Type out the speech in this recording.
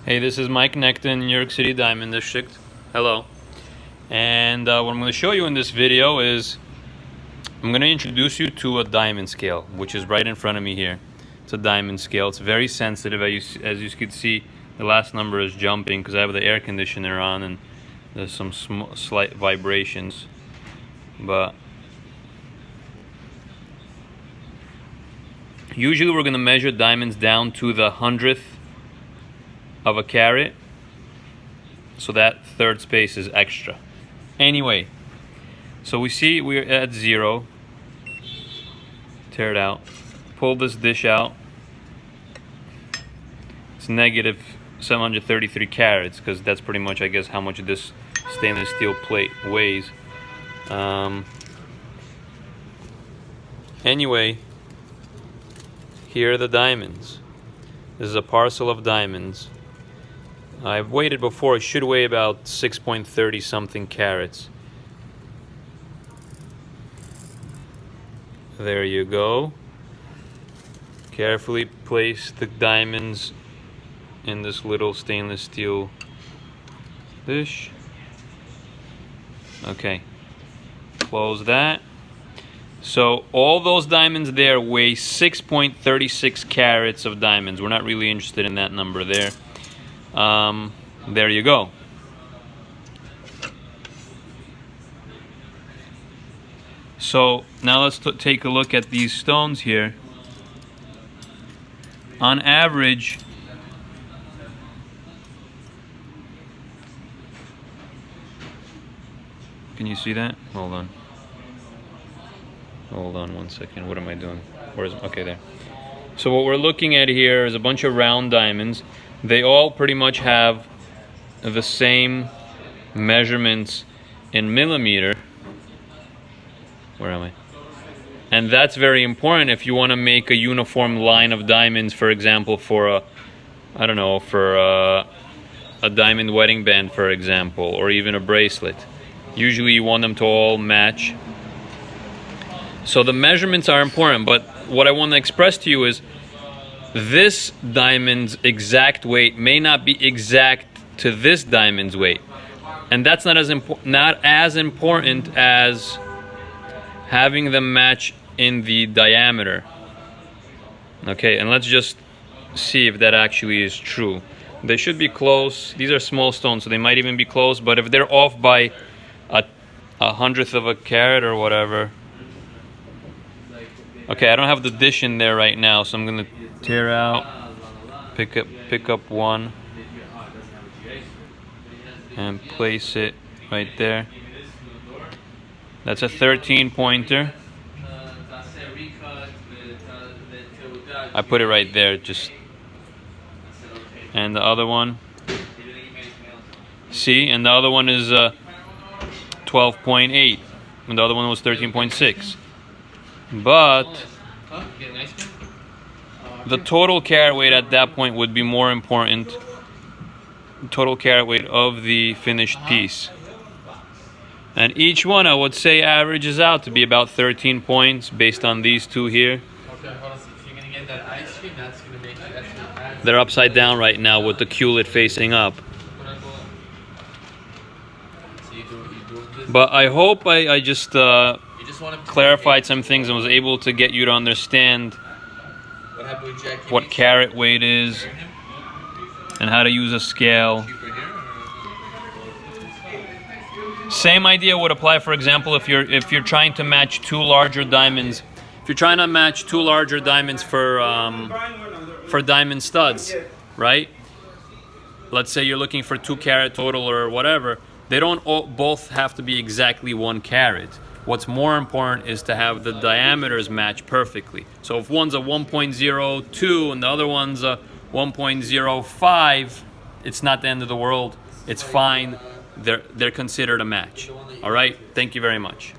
Hey, this is Mike Nekta in New York City Diamond District. Hello. And what I'm going to show you in this video is I'm going to introduce you to a diamond scale, which is right in front of me here. It's a diamond scale. It's very sensitive. As you can see, the last number is jumping because I have the air conditioner on and there's some slight vibrations. But usually we're going to measure diamonds down to the 100th of a carat, so that third space is extra. Anyway, so we see we're at 0. Tear it out. Pull this dish out. It's negative 733 carats because that's pretty much, I guess, how much this stainless steel plate weighs. Anyway, here are the diamonds. This is a parcel of diamonds. I've weighed it before. It should weigh about 6.30 something carats. There you go. Carefully place the diamonds in this little stainless steel dish. Okay. Close that. So all those diamonds there weigh 6.36 carats of diamonds. We're not really interested in that number there. There you go. So now let's take a look at these stones here. On average, can you see that? Hold on. Hold on one second. What am I doing? Okay, there. So what we're looking at here is a bunch of round diamonds. They all pretty much have the same measurements in millimeter. Where am I? And that's very important if you want to make a uniform line of diamonds, for example, for a, I don't know, for a diamond wedding band, for example, or even a bracelet. Usually you want them to all match. So the measurements are important, but what I want to express to you is this diamond's exact weight may not be exact to this diamond's weight. And that's not as important as having them match in the diameter. Okay, and let's just see if that actually is true. They should be close. These are small stones, so they might even be close, but if they're off by a 100th of a carat or whatever. Okay, I don't have the dish in there right now, so I'm gonna tear out, pick up one, and place it right there. That's a 13 pointer. I put it right there, just. And the other one. See, and the other one is 12.8, and the other one was 13.6. But the total carat weight at that point would be more important. Total carat weight of the finished piece. And each one, I would say, averages out to be about 13 points based on these two here. They're upside down right now with the culet facing up. But I hope I just clarified some things and was able to get you to understand what carat weight is and how to use a scale. Same idea would apply, for example, if you're trying to match two larger diamonds. If you're trying to match two larger diamonds for diamond studs, right? Let's say you're looking for 2 carat total or whatever. They don't both have to be exactly 1 carat. What's more important is to have the diameters match perfectly. So if one's a 1.02 and the other one's a 1.05, it's not the end of the world. It's fine. They're considered a match. All right? Thank you very much.